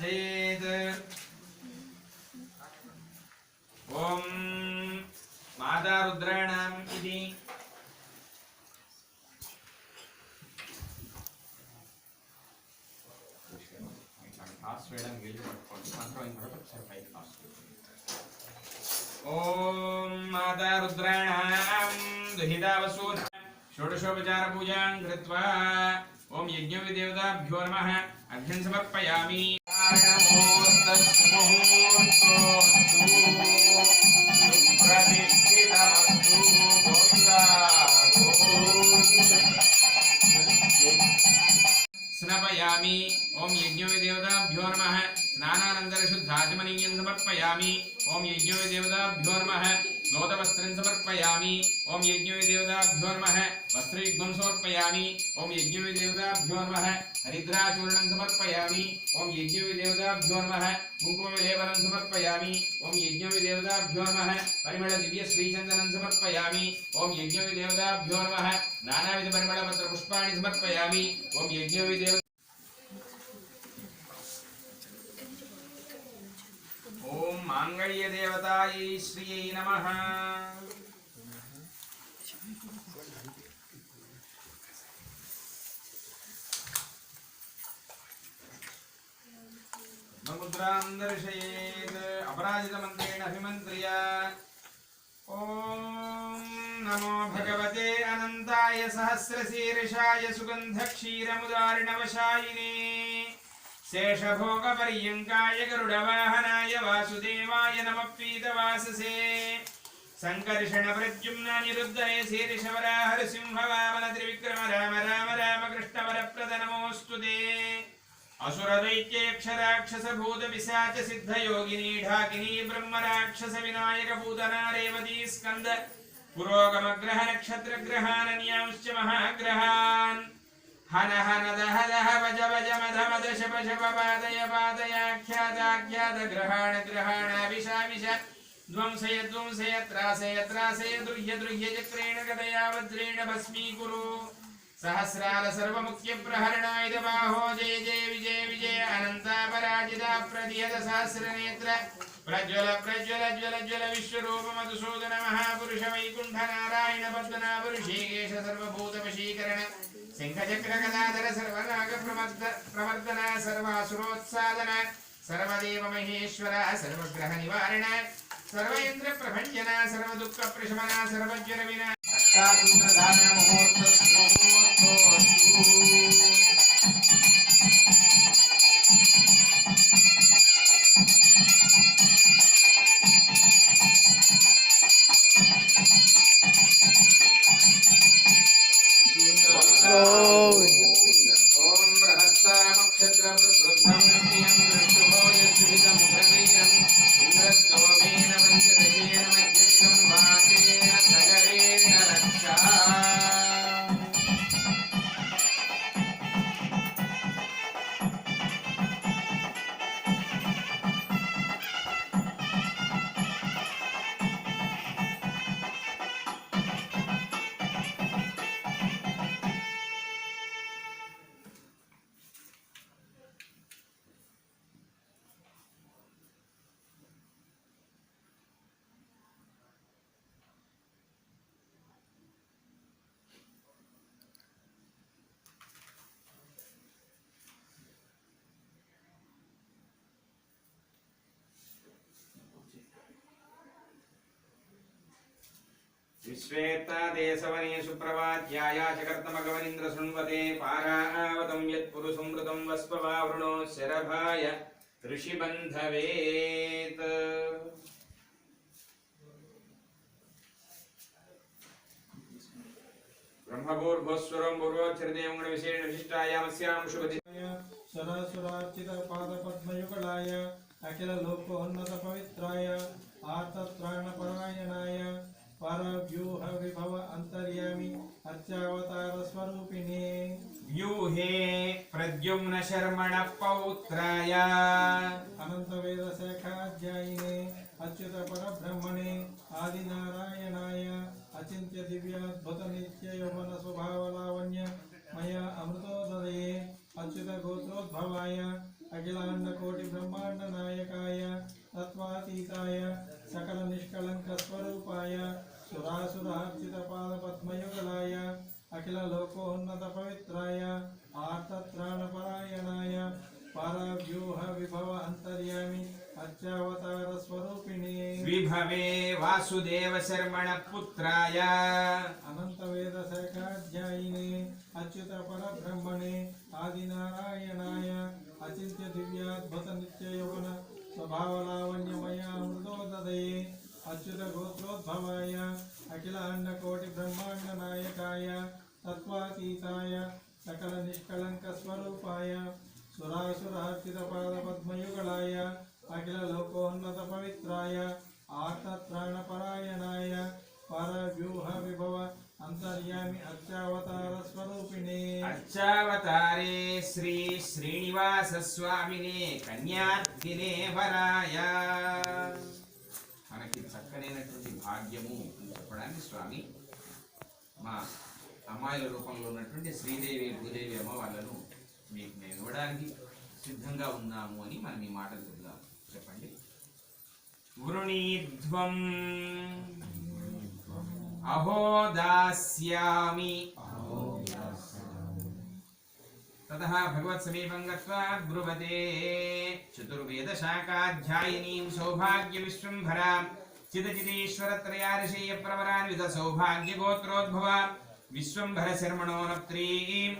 जयेत् ओम माता रुद्राणाम् इति ओम माता रुद्राणाम् दुहितावसून् षोडशोपचार पूजां कृत्वा ओम यज्ञविदेवताभ्यो नमः अर्घ्यं समर्पयामि। स्नापयामि ओम यज्ञविदेवताभ्यो नमः स्नानानन्तरं शुद्धाचमनीयं समर्पयामि। ओम यज्ञविदेवताभ्यो नमः लोतवस्त्रं समर्पयामि। ओम यज्ञविदेवताभ्यो नमः वस्त्रयुग्मं समर्पयामि। ओम यज्ञविदेवताभ्यो नमः हरिद्राचूर्णं समर्पयामि। ओम यज्ञविदेवताभ्यो नमः कुङ्कुमविलेपनं समर्पयामि। ओम यज्ञविदेवताभ्यो नमः परिमलदिव्यश्रीचन्दनं समर्पयामि। ओम यज्ञविदेवताभ्यो नमः नानाविधपरिमलपत्रपुष्पाणि समर्पयामि। ओम यज्ञविदेव ओम मांगल्यदेवतायै श्रियै नमः। मुद्रां दर्शयेत् अपराजितमन्त्रेण अभिमन्त्र्य ओम नमो भगवते अनन्ताय सहस्रशीर्षाय सुगन्धक्षीरमुदारिणवशायिने शेषभोगपर्यङ्काय गरुडवाहनाय वासुदेवाय नमः पीतवाससे संकर्षणप्रद्युम्नानिरुद्धने शीर्षवराहरसिंहवामन त्रिविक्रम राम राम राम कृष्णवरप्रद नमोऽस्तुते। असुरदैत्यक्षराक्षस भूत पिशाच सिद्धयोगिनी ढाकिनी ब्रह्मराक्षस विनायक पूतना रेवती स्कंद पुरोगमग्रह नक्षत्रग्रहान् न्यांश्च महाग्रहान् हन हन दह दह वज वज मध मद शप शप पादय पादयाख्याताख्यात ग्रहाण ग्रहाणाभिशाभिष ध्वंसय ध्वंसय त्रासय त्रासय द्रुह्य द्रुह्य चक्रेण गदया वज्रेण भस्मीकुरु सहस्राल सर्वमुख्य प्रहरणायुध बाहो जय जय विजय विजय अनंतापराजिता प्रदिहत सहस्रनेत्र प्रज्वल प्रज्वल ज्वल ज्वल विश्वरूप मधुसूदन महापुरुष वैकुंठ नारायण पद्मनाभ ऋषिकेश सर्वभूत वशीकरण सिंहचक्र गदाधर सर्वनाग प्रवर्तन सर्वासुरोत्सादन सर्वदेव महेश्वर सर्वग्रह निवारण सर्वेन्द्र प्रभंजन सर्वदुःख प्रशमन सर्वज्वर विना अष्टासूत्रधारण मुहूर्त ओम रहस्या नक्षत्र रुद्रम नित्यं दृष्टभोज सुविदं प्रवीरं इंद्रस्तोमेन पंचदशेन मध्यमिदं वातेन सगरेण रक्षा। विश्वेत्ता देशवने सुप्रभात्याया चकर्तमगवनिन्द्र शृण्वते पारावतं यत्पुरुषमृतं वस्पवावृणो शरभाय ऋषिबन्धवेत्। ब्रह्मभूर्भुवस्वरं पूर्वोच्चरदेवं विशेष विशिष्टायामस्यां शुभदिनाय सरसुरार्चित पादपद्मयुगलाय अखिल लोकोन्नत पवित्राय आर्तत्राणपरायणाय परव्यूह विभव अंतर्यामी अर्चावतार स्वरूपिणे व्यूहे प्रद्युम्न शर्मण पौत्राय अनंत वेद शाखाध्यायिने अच्युत परब्रह्मणे आदिनारायणाय अचिंत्य दिव्याद्भुत नित्य यौवन स्वभाव लावण्य मया अमृतोदये अच्युत गोत्रोद्भवाय अखिलांडकोटि ब्रह्मांड नायकाय तत्वातीताय सकल निष्कलंक स्वरूपाय सुरासुरार्चित पाद पद्मयुगलाय अखिल लोकोन्नत पवित्राय आर्तत्राणपरायणाय परव्यूह विभव अंतर्यामि अर्चावतार स्वरूपिणे विभवे वासुदेव शर्मण पुत्राय अनंत वेद शाखाध्यायिने अच्युत परब्रह्मणे आदिनारायणाय अचिंत्य दिव्याद्भुत नित्य यौवन स्वभाव लावण्यमया मृदोदये अच्युत गोत्रोद्भवाय अखिल अन्नकोटि ब्रह्मांड नायकाय तत्वातीताय सकल निष्कलंक स्वरूपाय सुरासुरार्चित पाद पद्मयुगलाय अखिल लोकोन्नत पवित्राय आर्तत्राणपरायणाय परव्यूह विभव अंतर्यामि अर्चावतार स्वरूपिणे अर्चावतारे श्री श्रीनिवास स्वामिने कन्यार्थिने वराय మనకి చక్కనైనటువంటి భాగ్యము అని చెప్పడానికి స్వామి మా అమ్మాయిల రూపంలో ఉన్నటువంటి శ్రీదేవి భూదేవి అమ్మవార్లను మీకు మేము ఇవ్వడానికి సిద్ధంగా ఉన్నాము అని మనం ఈ మాటలు చెప్దాం. చెప్పండి. వృణీధ్వం అహో దాస్యామి ततः भगवत् समीपं गत्वा ब्रुवते चतुर्वेद शाखाध्यायिनीं सौभाग्य विश्वंभरां चिदचिदीश्वरत्रयार्षेय प्रवरान्वित सौभाग्य गोत्रोद्भवा विश्वंभर शर्मणोनप्त्रीं